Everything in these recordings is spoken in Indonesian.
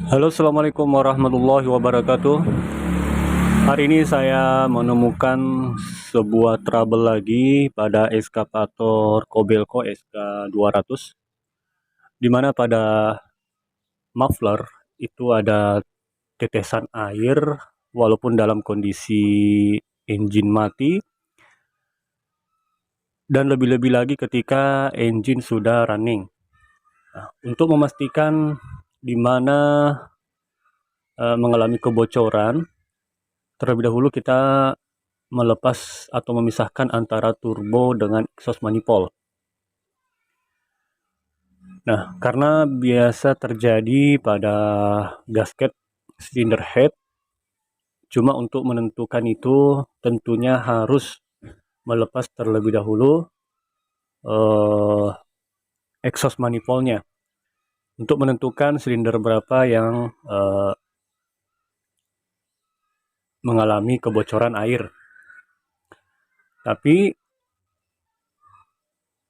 Halo, assalamualaikum warahmatullahi wabarakatuh. Hari ini saya menemukan sebuah trouble lagi pada eskavator Kobelco SK200, di mana pada muffler itu ada tetesan air walaupun dalam kondisi engine mati, dan lebih-lebih lagi ketika engine sudah running. Nah, untuk memastikan di mana mengalami kebocoran, terlebih dahulu kita melepas atau memisahkan antara turbo dengan exhaust manifold. Nah, karena biasa terjadi pada gasket cylinder head, cuma untuk menentukan itu tentunya harus melepas terlebih dahulu eh, exhaust manifoldnya untuk menentukan silinder berapa yang mengalami kebocoran air. Tapi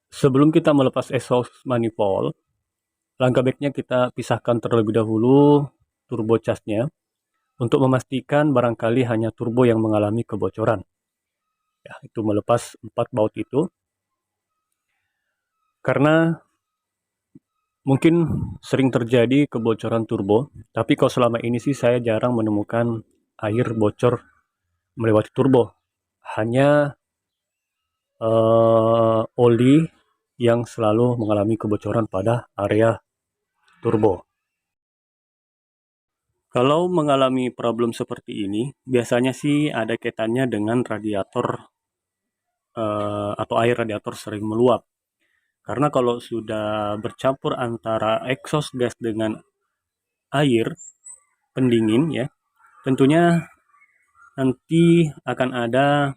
sebelum kita melepas exhaust manifold, langkah baiknya kita pisahkan terlebih dahulu turbo charge-nya untuk memastikan barangkali hanya turbo yang mengalami kebocoran. Ya, itu melepas 4 baut itu. Karena mungkin sering terjadi kebocoran turbo, tapi kalau selama ini sih saya jarang menemukan air bocor melewati turbo. Hanya oli yang selalu mengalami kebocoran pada area turbo. Kalau mengalami problem seperti ini, biasanya sih ada kaitannya dengan radiator atau air radiator sering meluap. Karena kalau sudah bercampur antara exhaust gas dengan air pendingin ya, tentunya nanti akan ada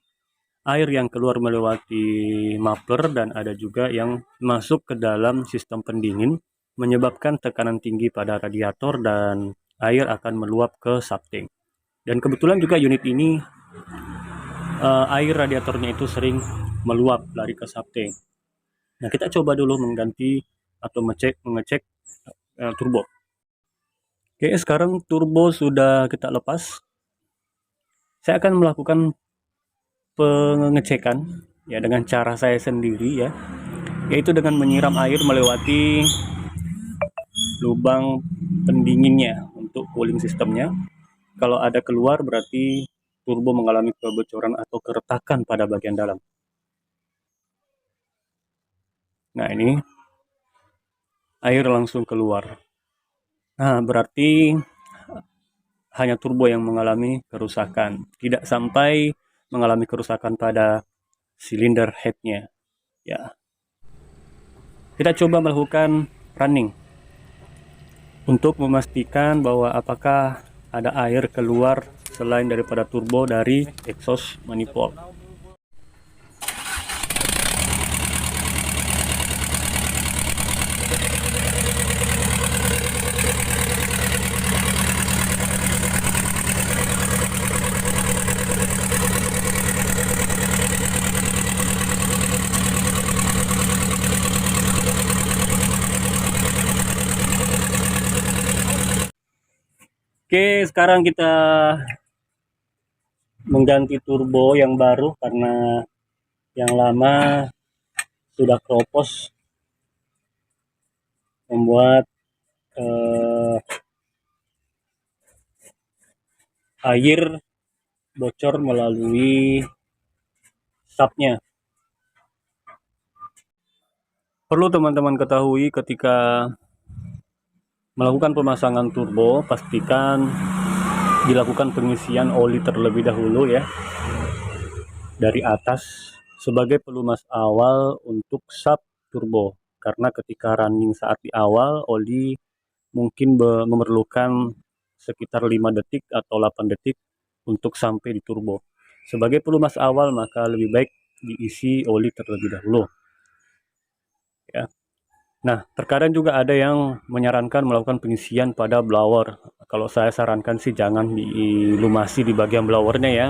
air yang keluar melewati muffler dan ada juga yang masuk ke dalam sistem pendingin, menyebabkan tekanan tinggi pada radiator dan air akan meluap ke subtank. Dan kebetulan juga unit ini air radiatornya itu sering meluap lari ke subtank. Nah, kita coba dulu mengganti atau mengecek turbo. Oke, sekarang turbo sudah kita lepas. Saya akan melakukan pengecekan ya dengan cara saya sendiri ya, yaitu dengan menyiram air melewati lubang pendinginnya untuk cooling sistemnya. Kalau ada keluar berarti turbo mengalami kebocoran atau keretakan pada bagian dalam. Nah, ini air langsung keluar. Nah, berarti hanya turbo yang mengalami kerusakan, tidak sampai mengalami kerusakan pada silinder headnya. Ya, kita coba melakukan running untuk memastikan bahwa apakah ada air keluar selain daripada turbo dari exhaust manifold. Oke, sekarang kita mengganti turbo yang baru karena yang lama sudah keropos, membuat air bocor melalui subnya. Perlu teman-teman ketahui ketika melakukan pemasangan turbo, pastikan dilakukan pengisian oli terlebih dahulu ya dari atas sebagai pelumas awal untuk sub turbo, karena ketika running saat di awal oli mungkin memerlukan sekitar 5 detik atau 8 detik untuk sampai di turbo. Sebagai pelumas awal maka lebih baik diisi oli terlebih dahulu ya. Nah, terkadang juga ada yang menyarankan melakukan pengisian pada blower. Kalau saya sarankan sih jangan dilumasi di bagian blowernya ya,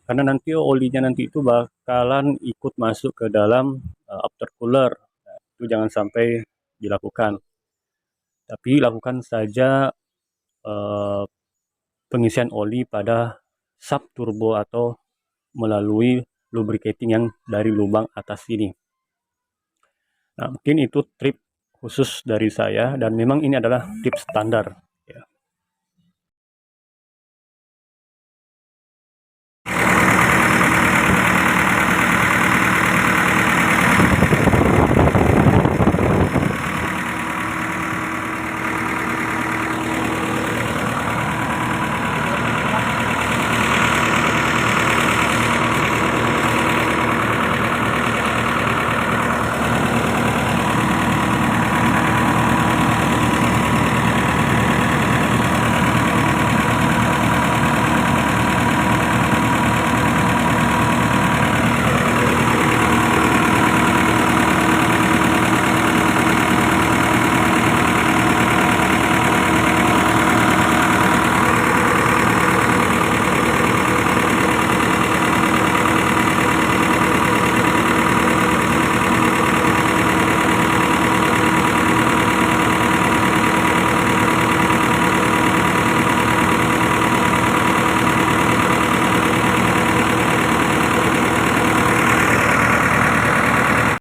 karena nanti olinya nanti itu bakalan ikut masuk ke dalam aftercooler. Nah, itu jangan sampai dilakukan. Tapi lakukan saja eh, pengisian oli pada sub turbo atau melalui lubricating yang dari lubang atas ini. Nah, mungkin itu tip khusus dari saya, dan memang ini adalah tips standar